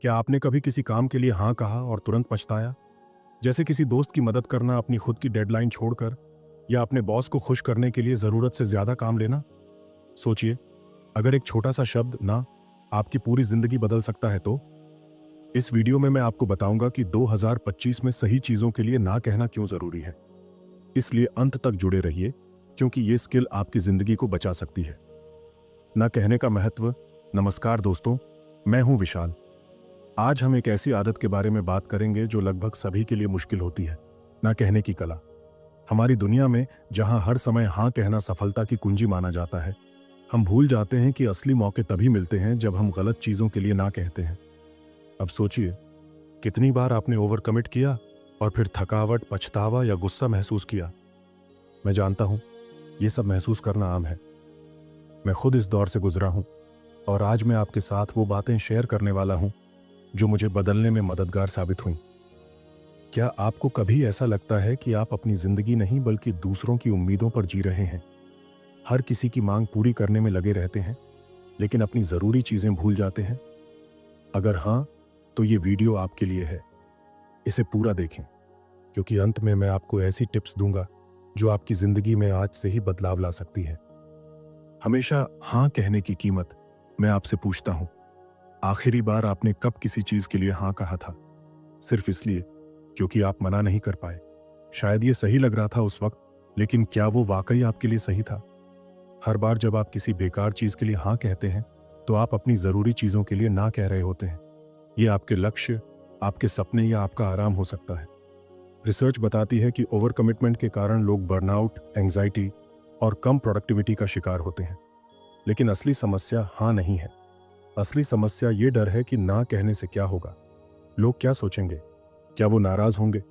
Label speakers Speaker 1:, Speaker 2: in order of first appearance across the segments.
Speaker 1: क्या आपने कभी किसी काम के लिए हाँ कहा और तुरंत पछताया? जैसे किसी दोस्त की मदद करना, अपनी खुद की डेडलाइन छोड़कर, या अपने बॉस को खुश करने के लिए जरूरत से ज्यादा काम लेना। सोचिए, अगर एक छोटा सा शब्द ना आपकी पूरी जिंदगी बदल सकता है तो। इस वीडियो में मैं आपको बताऊंगा कि 2025 में सही चीजों के लिए ना कहना क्यों जरूरी है। इसलिए अंत तक जुड़े रहिए, क्योंकि ये स्किल आपकी जिंदगी को बचा सकती है। ना कहने का महत्व। नमस्कार दोस्तों, मैं हूं विशाल। आज हम एक ऐसी आदत के बारे में बात करेंगे जो लगभग सभी के लिए मुश्किल होती है, ना कहने की कला। हमारी दुनिया में जहां हर समय हाँ कहना सफलता की कुंजी माना जाता है, हम भूल जाते हैं कि असली मौके तभी मिलते हैं जब हम गलत चीजों के लिए ना कहते हैं। अब सोचिए, कितनी बार आपने ओवर कमिट किया और फिर थकावट, पछतावा या गुस्सा महसूस किया। मैं जानता हूं, यह सब महसूस करना आम है। मैं खुद इस दौर से गुजरा हूं और आज मैं आपके साथ वो बातें शेयर करने वाला हूं जो मुझे बदलने में मददगार साबित हुई। क्या आपको कभी ऐसा लगता है कि आप अपनी जिंदगी नहीं बल्कि दूसरों की उम्मीदों पर जी रहे हैं? हर किसी की मांग पूरी करने में लगे रहते हैं, लेकिन अपनी जरूरी चीजें भूल जाते हैं? अगर हां, तो ये वीडियो आपके लिए है। इसे पूरा देखें, क्योंकि अंत में मैं आपको ऐसी टिप्स दूंगा जो आपकी जिंदगी में आज से ही बदलाव ला सकती है। हमेशा हां कहने की कीमत। मैं आपसे पूछता हूं, आखिरी बार आपने कब किसी चीज के लिए हां कहा था? सिर्फ इसलिए क्योंकि आप मना नहीं कर पाए। शायद ये सही लग रहा था उस वक्त, लेकिन क्या वो वाकई आपके लिए सही था? हर बार जब आप किसी बेकार चीज के लिए हां कहते हैं, तो आप अपनी जरूरी चीजों के लिए ना कह रहे होते हैं। ये आपके लक्ष्य, आपके सपने या आपका आराम हो सकता है। रिसर्च बताती है कि ओवर कमिटमेंट के कारण लोग बर्नआउट, एंजाइटी और कम प्रोडक्टिविटी का शिकार होते हैं। लेकिन असली समस्या हां नहीं है। असली समस्या ये डर है कि ना कहने से क्या होगा, लोग क्या सोचेंगे, क्या वो नाराज होंगे।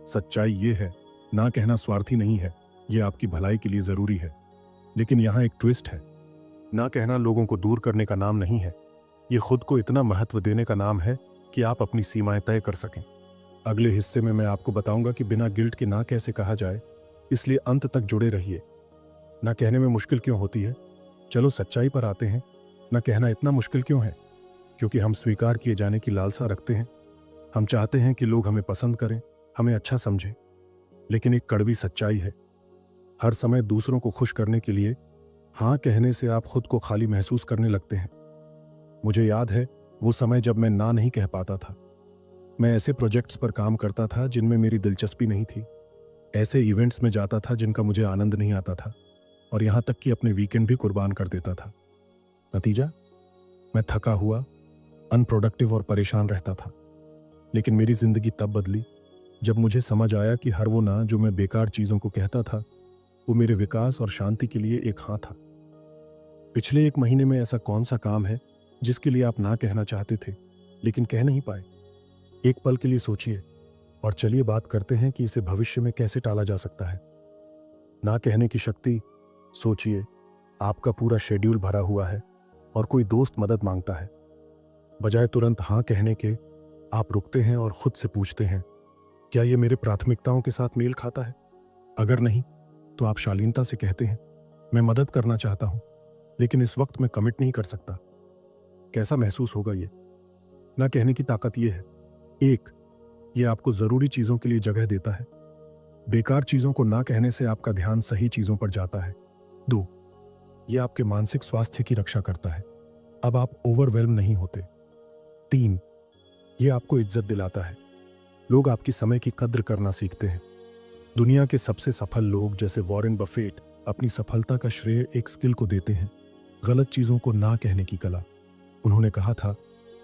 Speaker 1: सच्चाई ये है, ना कहना स्वार्थी नहीं है, ये आपकी भलाई के लिए जरूरी है। लेकिन यहाँ एक ट्विस्ट है, ना कहना लोगों को दूर करने का नाम नहीं है। ये खुद को इतना महत्व देने का नाम है कि आप अपनी सीमाएं तय कर सकें। अगले हिस्से में मैं आपको बताऊंगा कि बिना गिल्ट के ना कैसे कहा जाए, इसलिए अंत तक जुड़े रहिए। ना कहने में मुश्किल क्यों होती है? चलो सच्चाई पर आते हैं। ना कहना इतना मुश्किल क्यों है? क्योंकि हम स्वीकार किए जाने की लालसा रखते हैं। हम चाहते हैं कि लोग हमें पसंद करें, हमें अच्छा समझें। लेकिन एक कड़वी सच्चाई है, हर समय दूसरों को खुश करने के लिए हाँ कहने से आप खुद को खाली महसूस करने लगते हैं। मुझे याद है वो समय जब मैं ना नहीं कह पाता था। मैं ऐसे प्रोजेक्ट्स पर काम करता था जिनमें मेरी दिलचस्पी नहीं थी, ऐसे इवेंट्स में जाता था जिनका मुझे आनंद नहीं आता था, और यहाँ तक कि अपने वीकेंड भी कुर्बान कर देता था। नतीजा, मैं थका हुआ, अनप्रोडक्टिव और परेशान रहता था। लेकिन मेरी जिंदगी तब बदली जब मुझे समझ आया कि हर वो ना जो मैं बेकार चीजों को कहता था, वो मेरे विकास और शांति के लिए एक हाँ था। पिछले एक महीने में ऐसा कौन सा काम है जिसके लिए आप ना कहना चाहते थे लेकिन कह नहीं पाए? एक पल के लिए सोचिए और चलिए बात करते हैं कि इसे भविष्य में कैसे टाला जा सकता है। ना कहने की शक्ति। सोचिए, आपका पूरा शेड्यूल भरा हुआ है और कोई दोस्त मदद मांगता है। बजाय तुरंत हाँ कहने के, आप रुकते हैं और खुद से पूछते हैं, क्या ये मेरे प्राथमिकताओं के साथ मेल खाता है? अगर नहीं, तो आप शालीनता से कहते हैं, मैं मदद करना चाहता हूं, लेकिन इस वक्त मैं कमिट नहीं कर सकता। कैसा महसूस होगा ये? ना कहने की ताकत ये है, एक, ये आपको जरूरी चीजों के लिए जगह देता है। बेकार चीजों को ना कहने से आपका ध्यान सही चीजों पर जाता है। दो, ये आपके मानसिक स्वास्थ्य की रक्षा करता है। अब आप ओवरवेल्म नहीं होते। तीन, ये आपको इज्जत दिलाता है। लोग आपकी समय की कद्र करना सीखते हैं। दुनिया के सबसे सफल लोग जैसे वॉरेन बफेट अपनी सफलता का श्रेय एक स्किल को देते हैं, गलत चीजों को ना कहने की कला। उन्होंने कहा था,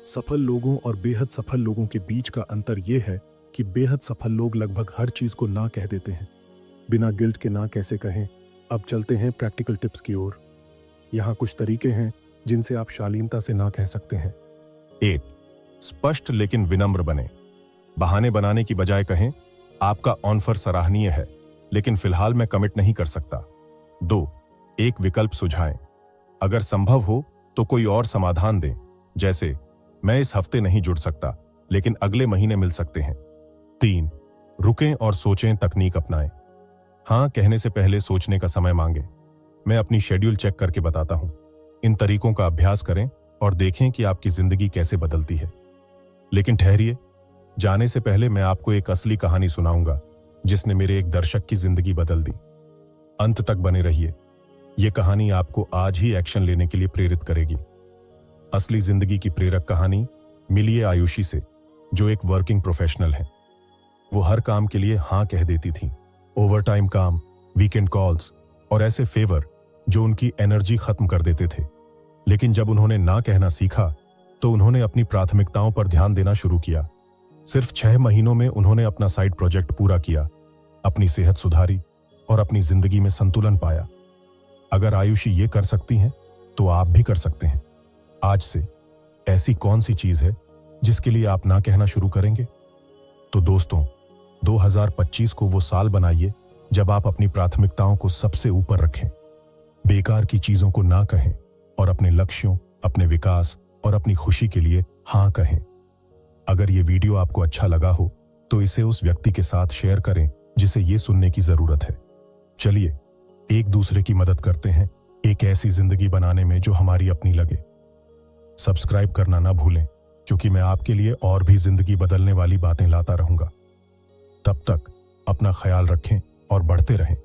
Speaker 1: सफल लोगों और बेहद सफल लोगों के बीच का अंतर यह है कि बेहद सफल लोग लगभग हर चीज को ना कह देते हैं। बिना गिल्ट के ना कैसे कहें? अब चलते हैं प्रैक्टिकल टिप्स की ओर। यहाँ कुछ तरीके हैं जिनसे आप शालीनता से ना कह सकते हैं।
Speaker 2: 1. स्पष्ट लेकिन विनम्र बने। बहाने बनाने की बजाय कहें, आपका ऑफर सराहनीय है, लेकिन फिलहाल मैं कमिट नहीं कर सकता। 2. एक विकल्प सुझाएं। अगर संभव हो तो कोई और समाधान दें, जैसे मैं इस हफ्ते नहीं जुड़ सकता, लेकिन अगले महीने मिल सकते हैं। 3. रुकें और सोचें तकनीक अपनाएं। हाँ कहने से पहले सोचने का समय मांगे। मैं अपनी शेड्यूल चेक करके बताता हूं। इन तरीकों का अभ्यास करें और देखें कि आपकी जिंदगी कैसे बदलती है। लेकिन ठहरिए, जाने से पहले मैं आपको एक असली कहानी सुनाऊंगा जिसने मेरे एक दर्शक की जिंदगी बदल दी। अंत तक बने रहिए, यह कहानी आपको आज ही एक्शन लेने के लिए प्रेरित करेगी। असली जिंदगी की प्रेरक कहानी मिली है आयुषी से, जो एक वर्किंग प्रोफेशनल है। वो हर काम के लिए हां कह देती थी, ओवरटाइम काम, वीकेंड कॉल्स और ऐसे फेवर जो उनकी एनर्जी खत्म कर देते थे। लेकिन जब उन्होंने ना कहना सीखा तो उन्होंने अपनी प्राथमिकताओं पर ध्यान देना शुरू किया। सिर्फ 6 महीनों में उन्होंने अपना साइड प्रोजेक्ट पूरा किया, अपनी सेहत सुधारी और अपनी जिंदगी में संतुलन पाया। अगर आयुषी ये कर सकती हैं तो आप भी कर सकते हैं। आज से ऐसी कौन सी चीज है जिसके लिए आप ना कहना शुरू करेंगे? तो दोस्तों, 2025 को वो साल बनाइए जब आप अपनी प्राथमिकताओं को सबसे ऊपर रखें, बेकार की चीजों को ना कहें और अपने लक्ष्यों, अपने विकास और अपनी खुशी के लिए हां कहें। अगर ये वीडियो आपको अच्छा लगा हो तो इसे उस व्यक्ति के साथ शेयर करें जिसे ये सुनने की जरूरत है। चलिए एक दूसरे की मदद करते हैं एक ऐसी जिंदगी बनाने में जो हमारी अपनी लगे। सब्सक्राइब करना ना भूलें, क्योंकि मैं आपके लिए और भी जिंदगी बदलने वाली बातें लाता रहूंगा। तब तक अपना ख्याल रखें और बढ़ते रहें।